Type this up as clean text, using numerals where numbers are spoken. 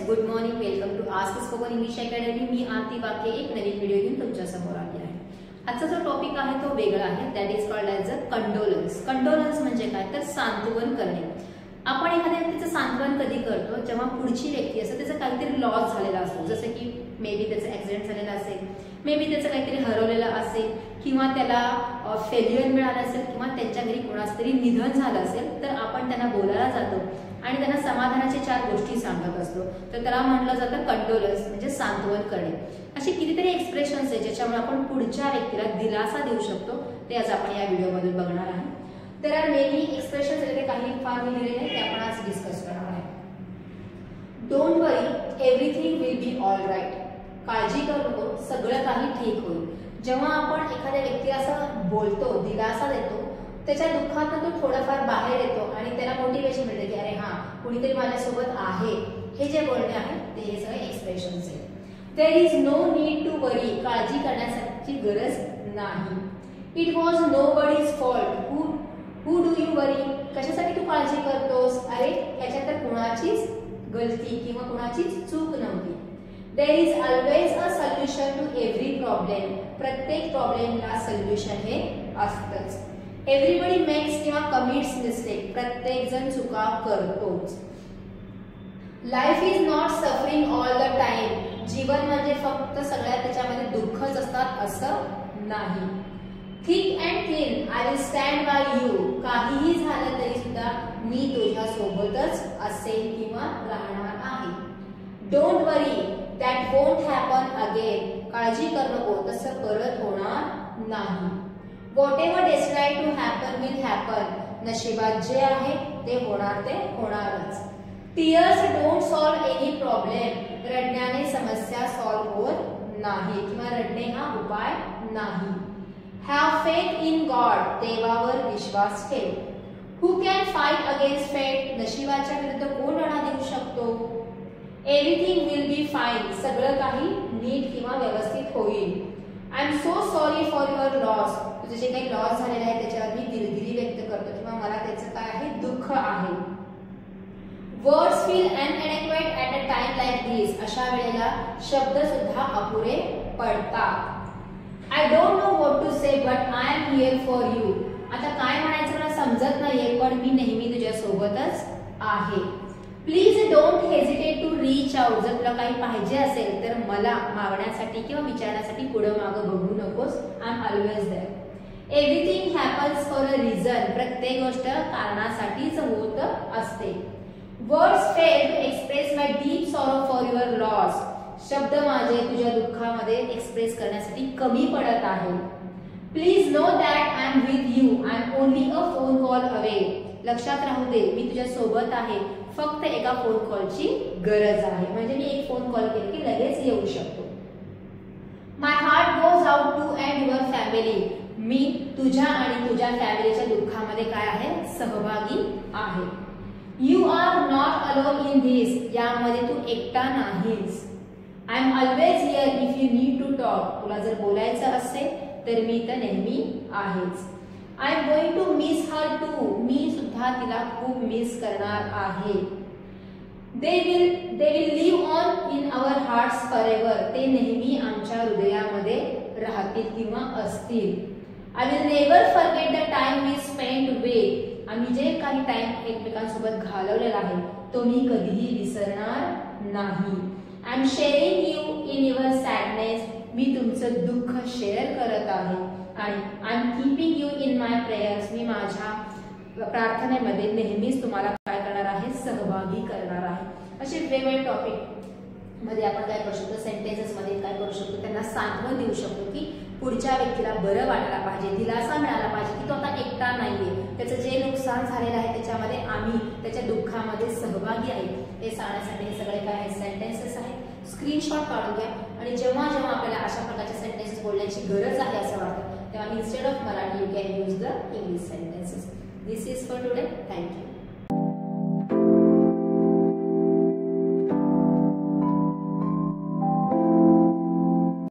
Good morning, welcome to ask spoken English academy. मी आरती बाके एक नवीन video घेऊन तुमच्या समोर आली आहे। आजचा जो टॉपिक आहे तो वेगळा आहे, that is called as a condolence. Condolence म्हणजे काय तर सांत्वन करणे। आपण एखाद्या व्यक्तीचं सांत्वन कधी करतो जेव्हा पुढची व्यक्ती असते त्याचा काहीतरी लॉस झालेला असतो, जसं की मे बी त्याचं ॲक्सिडेंट झालेला असेल, मे बी त्याचं काहीतरी हरवलेलं असेल, किंवा त्याला फेल्युअर मिळालं असेल, किंवा त्यांच्या घरी कोणाचं तरी निधन झालं असेल, तर आपण त्यांना बोलायला जातो आणि त्यांना समाधानाच्या 4 गोष्टी सांगत असतो। तर त्याला म्हटलं जातं कंडोलन्स म्हणजे सांत्वन करणे। असे कितीतरी एक्सप्रेशन्स आहेत ज्याच्यामुळे आपण पुढच्या व्यक्तीला दिलासा देऊ शकतो, ते आज आपण या व्हिडिओमध्ये बघणार आहे। तर आर मेनी एक्सप्रेशन्स आहेत, ते काही फार मी लिहिलेले आहेत, ते आपण आज डिस्कस करणार आहे। Don't worry, everything will be all right. काळजी करू नको, सगळं काही ठीक होईल। जेव्हा आपण एखाद्या व्यक्तीला असं बोलतो, दिलासा देतो, त्याच्या दुःखातून तो थोडाफार बाहेर येतो आणि त्याला मोटिवेशन मिळते की अरे हां, कुणीतरी माझ्यासोबत आहे। हे जे बोलणे आहे ते हे सगळे एक्सप्रेशन्स आहेत। There is no need to worry, काळजी करण्याची गरज नाही। It was nobody's fault, who do you worry, कशासाठी तू काळजी करतोस, अरे ह्याच्यात तर कुणाचीच गलती किंवा कुणाचीच चूक नव्हती। There is always a solution to every problem, प्रत्येक प्रॉब्लेमला सोल्युशन हे असतंच। एव्हरीबडी मेक्स किंवा कमिट्स मिस्टेक, प्रत्येक जण चुका करतोच। Life is not suffering all the time, जीवन म्हणजे फक्त सगळ्या त्याच्यामध्ये दुःखच असतात असं नाही। Thick and thin, I will stand by you, काहीही झालं तरी सुद्धा मी तुझ्या सोबतच असेल किंवा राहणार आहे। Don't worry, that won't happen again, काळजी करू नको, तसं परत होणार नाही। Whatever destined to happen will happen, नशिबात जे आहे ते होणार ते होणारच। Tears don't solve any problem, रडण्याने समस्या सॉल्व होत नाही किंवा रडणे हा उपाय नाही। हॅव फेथ इन गॉड, देवावर विश्वास ठेव। हू कॅन फाईट अगेन्स्ट फेट, नशिबाच्या विरुद्ध कोण लढा देऊ शकतो। एव्हरीथिंग विल बी फाईन, सगळं काही नीट किंवा व्यवस्थित होईल। I am so sorry for your loss, तुझे जे काही लॉस झालेला आहे त्याच्यावर मी दिलगिरी व्यक्त करतो किंवा मला त्याचं काय आहे दुःख आहे। Words feel inadequate at a time like this, अशा वेळेला शब्द सुद्धा अपुरे पडतात। I don't know what to say but I am here for you, आता काय म्हणायचं मला समजत नाहीये पण मी नेहमी तुझ्या सोबतच आहे। Please don't hesitate to reach out, जर तुला काही पाहिजे असेल तर मला मागण्यासाठी किंवा विचारण्यासाठी पुढं मागं बघू नकोस, I am always there. Everything happens for a reason, प्रत्येक गोष्ट कारणासाठीच होत असते। Words fail to express my deep sorrow for your loss, शब्द माझे तुझ्या दुःखामध्ये एक्सप्रेस करण्यासाठी कमी पडत आहे। Please know that I am with you, I am only a phone call away, लक्षात राहू दे मी तुझ्या सोबत आहे, फक्त एका फोन कॉलची गरज आहे, म्हणजे मी एक फोन कॉल केला की लगेच येऊ शकतो। My heart goes out to and your family, मी तुझ्या आणि तुझ्या फॅमिलीच्या दुःखामध्ये काय आहे सहभागी आहे। You are not alone in this, यामध्ये तू एकटा नाहीस। I am always here if you need to talk, तुला जर बोलायचं असेल तर मी तर नेहमी आहेच। I am going to miss her too, मी सुद्धा तिला खूप मिस करणार आहे। They will live on in our hearts forever, ते नेहमी आमच्या हृदयामध्ये राहतील किंवा असतील। I will never forget the time we spent with, आम्ही जे काही टाइम एकमेकांसोबत घालवलेला आहे तो मी कधीही विसरणार नाही। I am sharing you in your sadness, मी तुमचं दुःख शेअर करत आहे। आणि I am keeping you in my prayers, मी माझ्या प्रार्थनेमध्ये नेहमीच तुम्हाला काय करणार आहे सहभागी करणार आहे। असे वेगवेगळे टॉपिक मध्ये आपण काय करू शकतो, सेंटेन्सेस मध्ये काय करू शकतो, त्यांना सांत्वन देऊ शकतो की पुढच्या व्यक्तीला बरं वाटायला पाहिजे, दिलासा मिळाला पाहिजे की तो आता एकटा नाहीये, त्याचं जे नुकसान झालेलं आहे त्याच्यामध्ये आम्ही त्याच्या दुःखामध्ये सहभागी आहे, हे सांगण्यासाठी हे सगळे काय आहेत सेंटेन्सेस आहेत। स्क्रीनशॉट काढून घ्या आणि जेव्हा जेव्हा आपल्याला अशा प्रकारचे सेंटेन्सेस बोलण्याची गरज आहे असं वाटतं तेव्हा instead of Marathi you can use the English sentences. This is for today. Thank you.